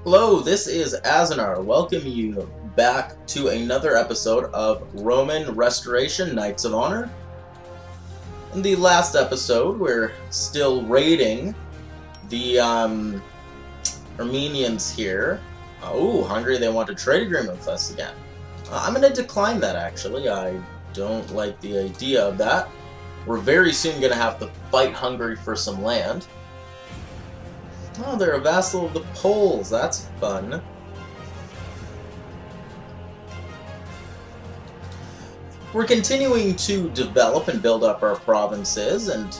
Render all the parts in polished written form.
Hello, this is Azanar. Welcome you back to another episode of Roman Restoration Knights of Honor. In the last episode, we're still raiding the Armenians here. Oh, Hungary, they want a trade agreement with us again. I'm going to decline that, actually. I don't like the idea of that. We're very soon going to have to fight Hungary for some land. Oh, they're a vassal of the Poles. That's fun. We're continuing to develop and build up our provinces and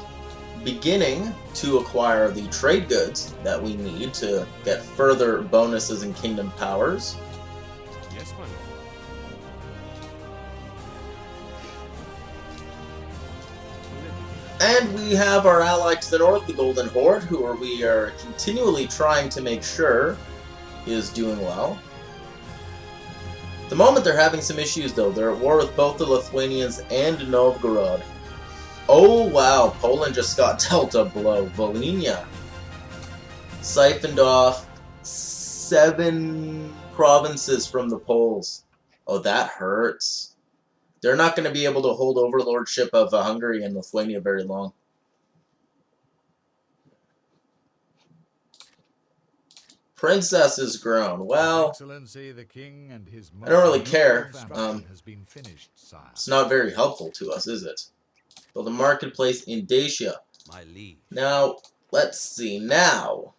beginning to acquire the trade goods that we need to get further bonuses and kingdom powers. Yes, my lord. And we have our ally to the north, the Golden Horde, who we are continually trying to make sure is doing well. At the moment they're having some issues though. They're at war with both the Lithuanians and Novgorod. Oh wow, Poland just got dealt a blow. Volhynia siphoned off 7 provinces from the Poles. Oh, that hurts. They're not going to be able to hold overlordship of Hungary and Lithuania very long. Princess is grown. Well, Excellency, the king and his I don't really care. has been finished, sire. It's not very helpful to us, is it? Build a marketplace in Dacia. My liege. Now, let's see. Now,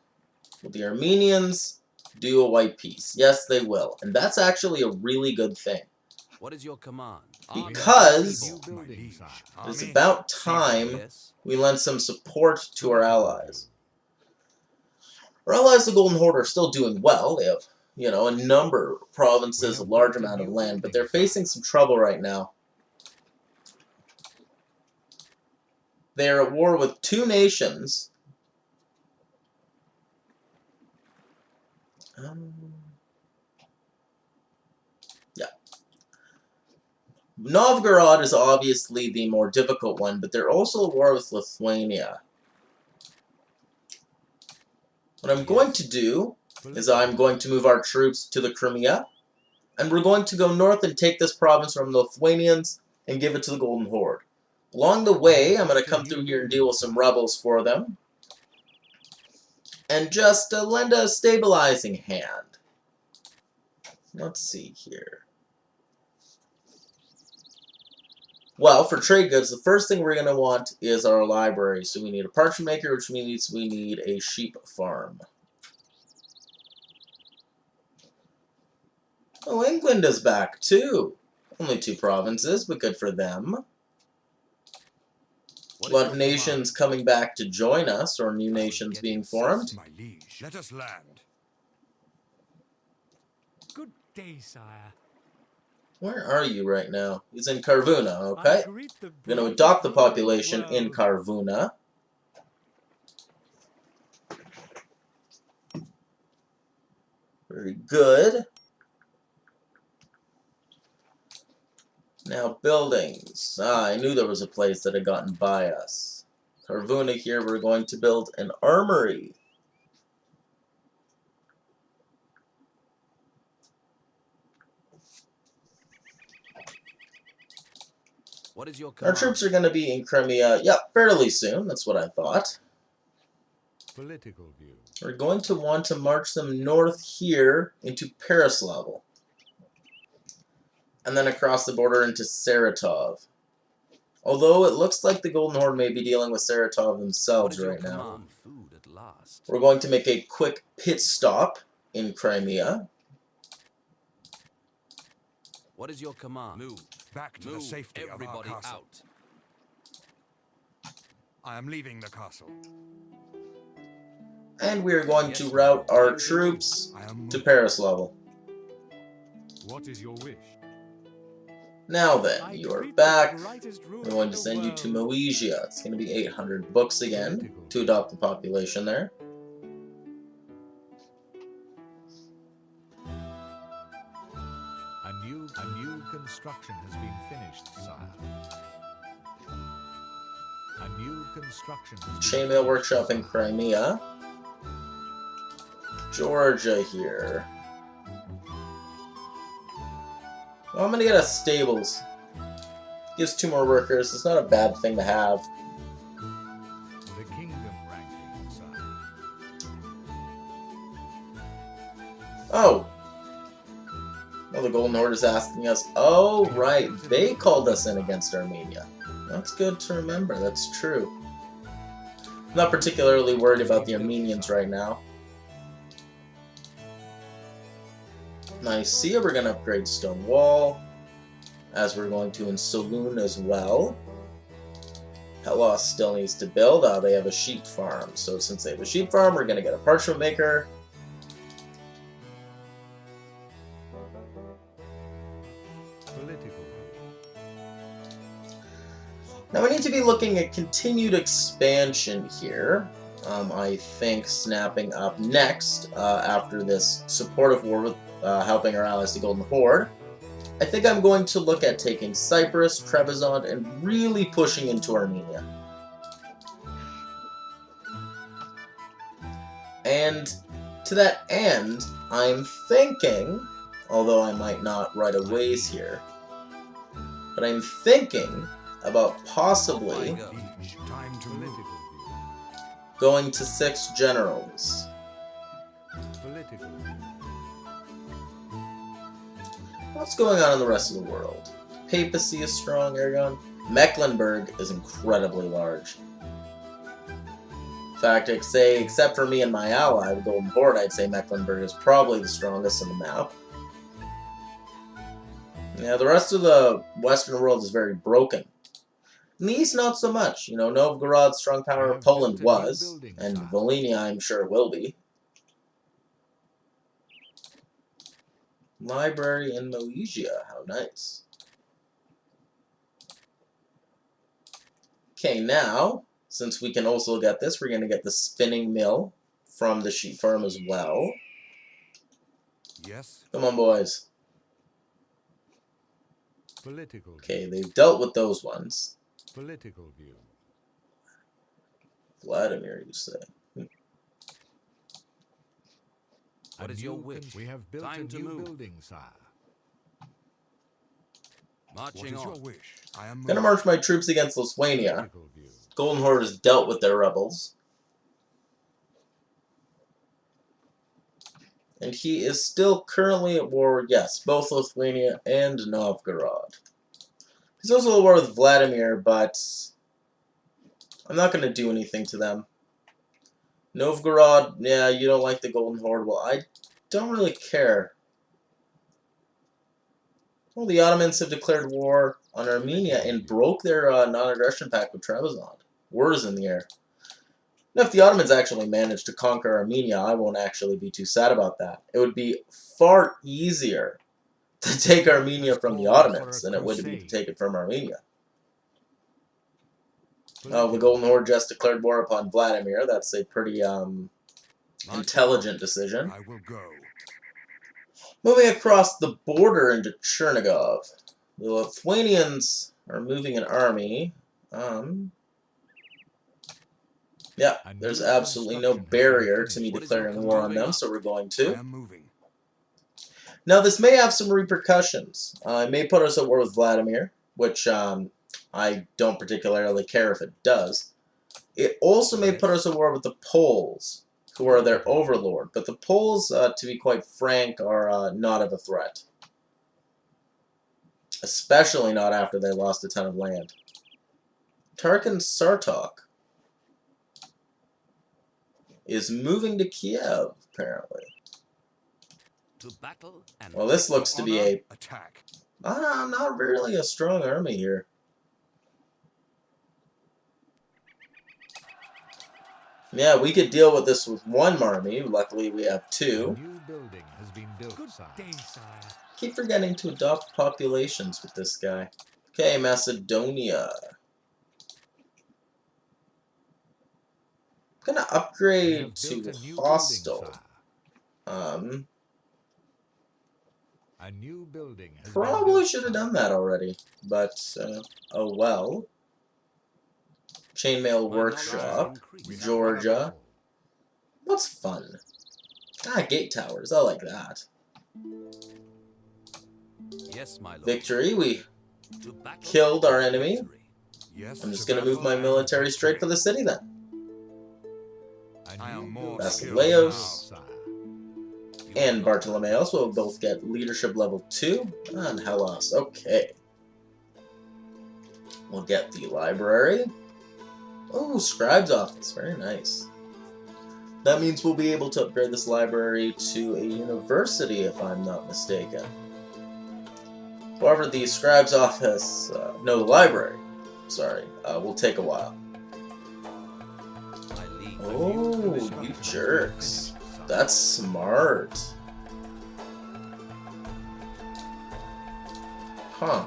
will the Armenians do a white peace? Yes, they will. And that's actually a really good thing. What is your command? Because Sire. it's about time we lend some support to our allies. Our allies, the Golden Horde, are still doing well. They have, a number of provinces, a large amount of land, but they're facing some trouble right now. They're at war with 2 nations. Novgorod is obviously the more difficult one, but they're also at war with Lithuania. What I'm going to do is I'm going to move our troops to the Crimea, and we're going to go north and take this province from the Lithuanians and give it to the Golden Horde. Along the way, I'm going to come through here and deal with some rebels for them, and just lend a stabilizing hand. Let's see here. Well, for trade goods, the first thing we're going to want is our library. So we need a parchment maker, which means we need a sheep farm. Oh, England is back too. Only 2 provinces, but good for them. A lot of nations coming back to join us, or new nations being formed. My liege, let us land. Good day, sire. Where are you right now? He's in Karvuna, okay? We're going to adopt the population in Karvuna. Very good. Now, buildings. I knew there was a place that had gotten by us. Karvuna here, we're going to build an armory. What is your Our command? troops are going to be in Crimea, fairly soon. That's what I thought. Political view. We're going to want to march them north here into Peryaslav. And then across the border into Saratov. Although it looks like the Golden Horde may be dealing with Saratov themselves right now. Food at last. We're going to make a quick pit stop in Crimea. What is your command? Move back to the safety of our Everybody castle. out. I am leaving the castle. And we are going to route our troops to Peryaslav. What is your wish? Now then, you are back. We're going to send you to Moesia. It's going to be 800 books again to adopt the population there. A new construction has been finished, sire. A new construction has been Chainmail Workshop in Crimea. Georgia here. Well, I'm gonna get us stables. Gives 2 more workers. It's not a bad thing to have. The kingdom ranking, sire. Oh. Well, the Golden Horde is asking us. Oh, right. They called us in against Armenia. That's good to remember. That's true. I'm not particularly worried about the Armenians right now. Nicaea, we're going to upgrade Stone Wall, as we're going to in Saloon as well. Hellas still needs to build. They have a sheep farm. So since they have a sheep farm, we're going to get a parchment maker. Political. Now we need to be looking at continued expansion here. I think snapping up next, after this supportive war with helping our allies, the Golden Horde, I think I'm going to look at taking Cyprus, Trebizond, and really pushing into Armenia. And to that end, I'm thinking, although I might not right away here, but I'm thinking about possibly Time to political view. going to 6 generals. Political view. What's going on in the rest of the world? Papacy is strong, Aragon. Mecklenburg is incredibly large. In fact, I'd say, except for me and my ally, the Golden Horde, I'd say Mecklenburg is probably the strongest in the map. Yeah, the rest of the Western world is very broken. In the East, not so much. You know, Novgorod, strong power, Poland was, and Volhynia, I'm sure, will be. Library in Moesia, how nice. Okay, now, since we can also get this, we're going to get the spinning mill from the sheep farm as well. Yes. Come on, boys. Political. Okay, they've dealt with those ones. Political view. Vladimir, you say. What is your wish? We have built Time a to new move. building, sire. Marching on. wish? I am I'm going to march my troops against Lithuania. Political view. Golden Horde has dealt with their rebels. And he is still currently at war, yes, both Lithuania and Novgorod. He's also at war with Vladimir, but I'm not going to do anything to them. Novgorod, yeah, you don't like the Golden Horde. Well, I don't really care. Well, the Ottomans have declared war on Armenia and broke their non-aggression pact with Trebizond. Word is in the air. And if the Ottomans actually managed to conquer Armenia, I won't actually be too sad about that. It would be far easier to take Armenia from the Ottomans than it would be to take it from Armenia. Oh, the Golden Horde just declared war upon Vladimir. That's a pretty intelligent decision. I will go. Moving across the border into Chernigov. The Lithuanians are moving an army. Yeah, there's absolutely no barrier to me declaring war on them, so we're going I to. am moving. Now, this may have some repercussions. It may put us at war with Vladimir, which I don't particularly care if it does. It also may put us at war with the Poles, who are their overlord. But the Poles, to be quite frank, are not of a threat. Especially not after they lost a ton of land. Tarkin Sartok is moving to Kiev, apparently. To battle and Well, this looks to be a Attack. not really a strong army here. Yeah, we could deal with this with one army. Luckily, we have A two. new building has been built, Good sire. day, sire. Keep forgetting to adopt populations with this guy. Okay, Macedonia. I'm gonna We upgrade have to built a new hostile. building, sire. A new building has been Probably built, should have sire. done that already, but oh well. Chainmail My knowledge has Workshop, increased. We have Georgia. won a battle. What's fun? Ah, gate towers. I like that. Yes, my lord. Victory. We To battle killed our and enemy. victory. Yes, I'm just to going to move battle my and military straight for victory. the city then. I am more skilled Basileos now, sire. You and will not Bartolomeos will both get leadership level 2. And Hellas. Okay. We'll get the library. Oh, scribe's office. Very nice. That means we'll be able to upgrade this library to a university, if I'm not mistaken. However, the scribe's office, no, the library, sorry, will take a while. I lead. Oh, you jerks. That's smart. Huh.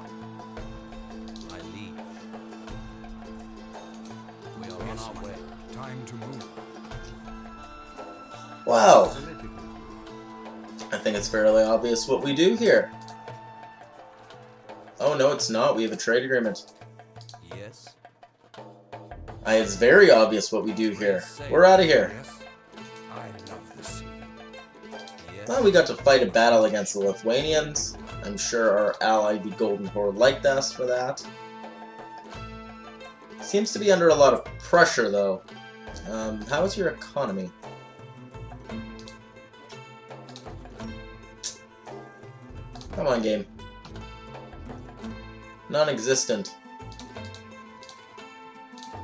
I lead. We are on our way. Time to move. Wow. I think it's fairly obvious what we do here. Oh, no, it's not. We have a trade agreement. Yes. It's very obvious what we do here. We're out of here. Yes, I love the sea. Yes. Well, we got to fight a battle against the Lithuanians. I'm sure our ally, the Golden Horde, liked us for that. Seems to be under a lot of pressure, though. How is your economy? Come on, game. Non-existent.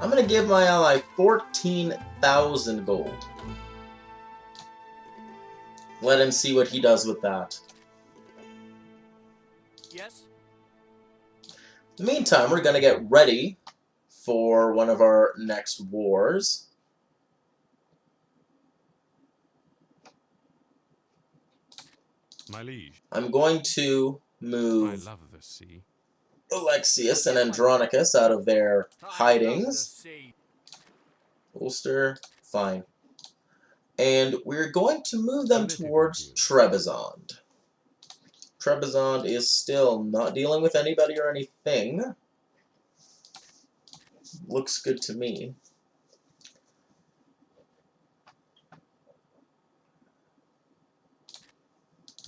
I'm gonna give my ally 14,000 gold. Let him see what he does with that. Yes. In the meantime, we're gonna get ready for one of our next wars. My liege, I'm going to I move love the sea. Alexius and Andronicus out of their hidings. Ulster, fine. And we're going to move them towards Trebizond. Trebizond is still not dealing with anybody or anything. Looks good to me.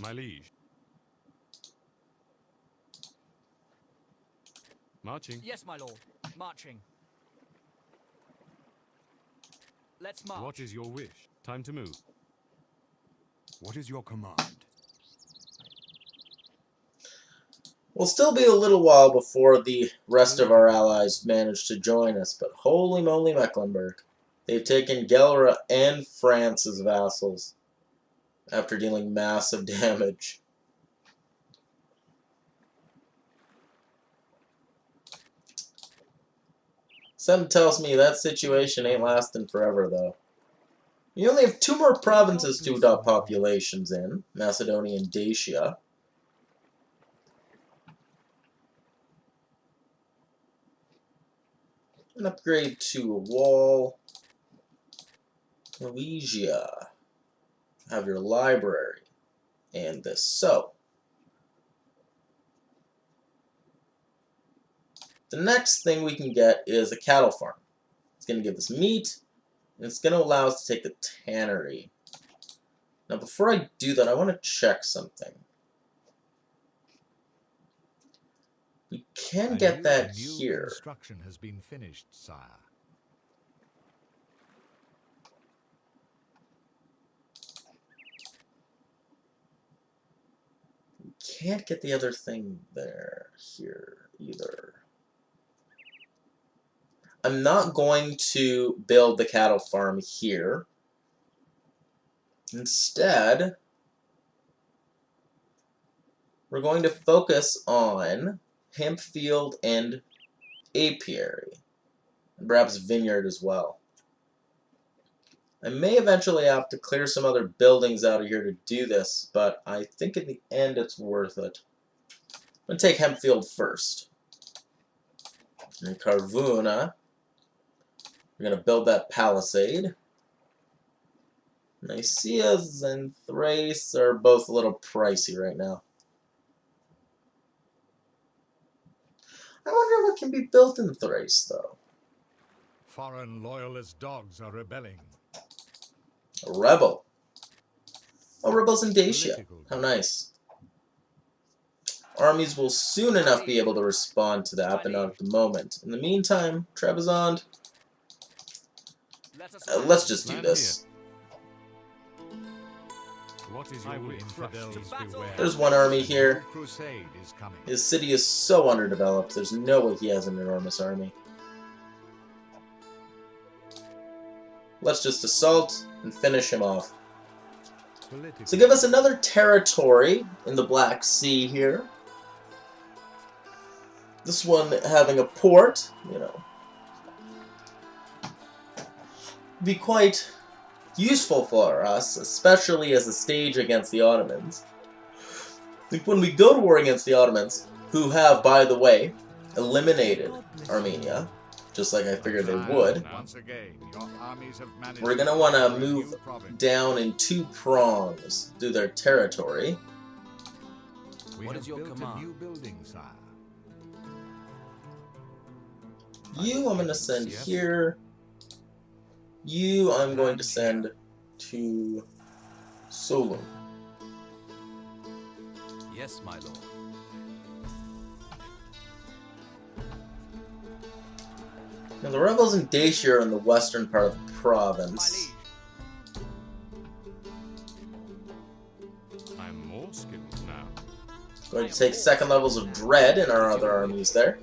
My liege. Marching. Yes, my lord. Marching. Let's march. What is your wish? Time to move. What is your command? We'll still be a little while before the rest of our allies manage to join us, but holy moly Mecklenburg. They've taken Gelre and France as vassals after dealing massive damage. Something tells me that situation ain't lasting forever, though. You only have 2 more provinces to adopt populations in, Macedonia and Dacia. An upgrade to a wall. Luigia. Have your library. And this. So. The next thing we can get is a cattle farm. It's going to give us meat. And it's going to allow us to take the tannery. Now before I do that, I want to check something. We can get that here. Construction has been finished, sire. We can't get the other thing there, here, either. I'm not going to build the cattle farm here. Instead, we're going to focus on hemp field and apiary. And perhaps vineyard as well. I may eventually have to clear some other buildings out of here to do this, but I think in the end it's worth it. I'm going to take hemp field first. And Carvuna. We're going to build that palisade. Nicaea and Thrace are both a little pricey right now. I wonder what can be built in Thrace, though. Foreign loyalist dogs are rebelling. A rebel. Oh, rebels in Dacia. Political How nice. Armies will soon enough be able to respond to that, but not at the moment. In the meantime, Trebizond, Let us let's just do Land this. What is your infidels beware? There's one army A here. new crusade is coming. His city is so underdeveloped, there's no way he has an enormous army. Let's just assault and finish him off. Political. So give us another territory in the Black Sea here. This one having a port, you know, be quite useful for us, especially as a stage against the Ottomans. I think when we go to war against the Ottomans, who have, by the way, eliminated Armenia, just like I figured they would, Once again, your armies have managed we're going to want to move down in 2 prongs through their territory. We What have is your built command? a new building, sire. You I'm going to send Yes. here. You I'm going to send to Solun. Yes, my lord. Now the rebels in Dacia are in the western part of the My province. liege. I'm more skilled now. Going to take second levels of dread in our other armies there.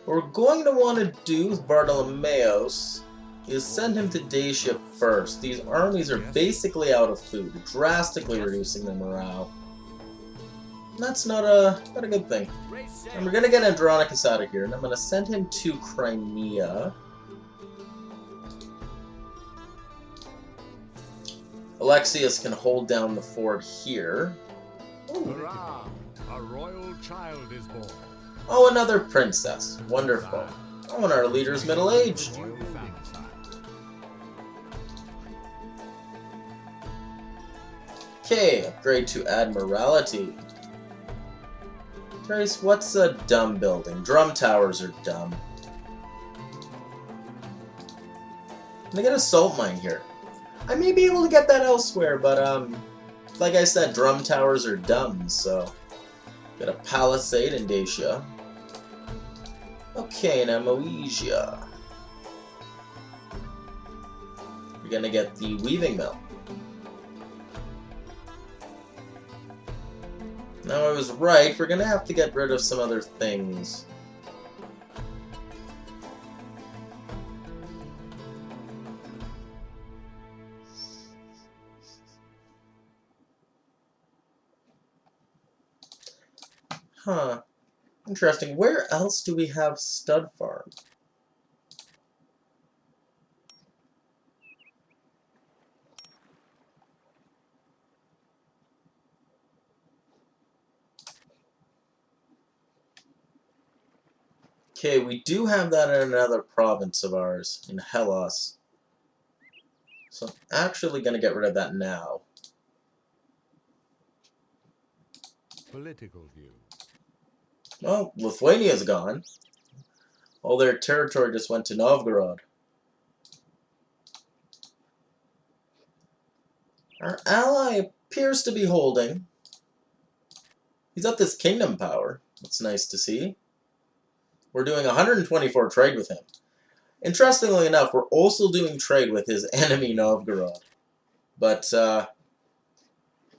What we're going to want to do with Bartolomeos is send him to Dacia first. These armies are basically out of food, drastically reducing their morale. And that's not a good thing. Raise sail. And we're gonna get Andronicus out of here, and I'm gonna send him to Crimea. Alexius can hold down the fort here. Hurrah! A royal child is born. Oh, another princess. Wonderful. Oh, and our leader's middle-aged. Royal family, sire. Okay, upgrade to Admiralty. Trace, what's a dumb building? Drum towers are dumb. Can I get a salt mine here? I may be able to get that elsewhere, but like I said, drum towers are dumb, so got a palisade in Dacia. Okay, now Moesia. You're gonna get the weaving mill. Now I was right, we're gonna have to get rid of some other things. Huh. Interesting. Where else do we have stud farm? Okay, we do have that in another province of ours, in Hellas. So I'm actually going to get rid of that now. Political view. Well, Lithuania's gone. All their territory just went to Novgorod. Our ally appears to be holding. He's up this kingdom power. That's nice to see. We're doing 124 trade with him. Interestingly enough, we're also doing trade with his enemy Novgorod. But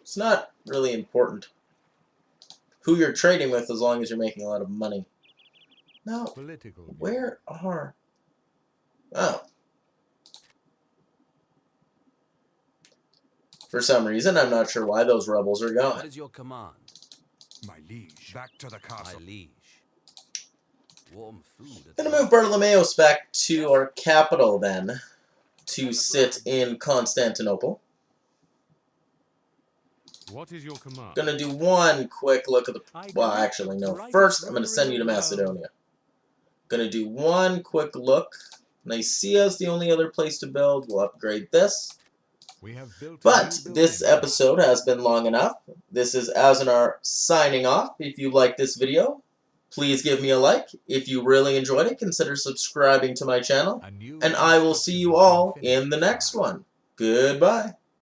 it's not really important who you're trading with as long as you're making a lot of money. Now, Political view. where are... Oh. For some reason, I'm not sure why those rebels are What gone. is your command? My liege. Back to the My castle. liege. Warm food. at Gonna the- move Bartolomeos back to our capital then, to sit in Constantinople. What is your command? Gonna do one quick look at the... Well, actually, no. First, I'm gonna send you to Macedonia. Gonna do one quick look. Nicaea is the only other place to build. We'll upgrade this. We have built a But new this building. episode has been long enough. This is Azanar signing off. If you like this video, please give me a like. If you really enjoyed it, consider subscribing to my channel. A new And I will see you all construction has been in the finished, next sire. one. Goodbye.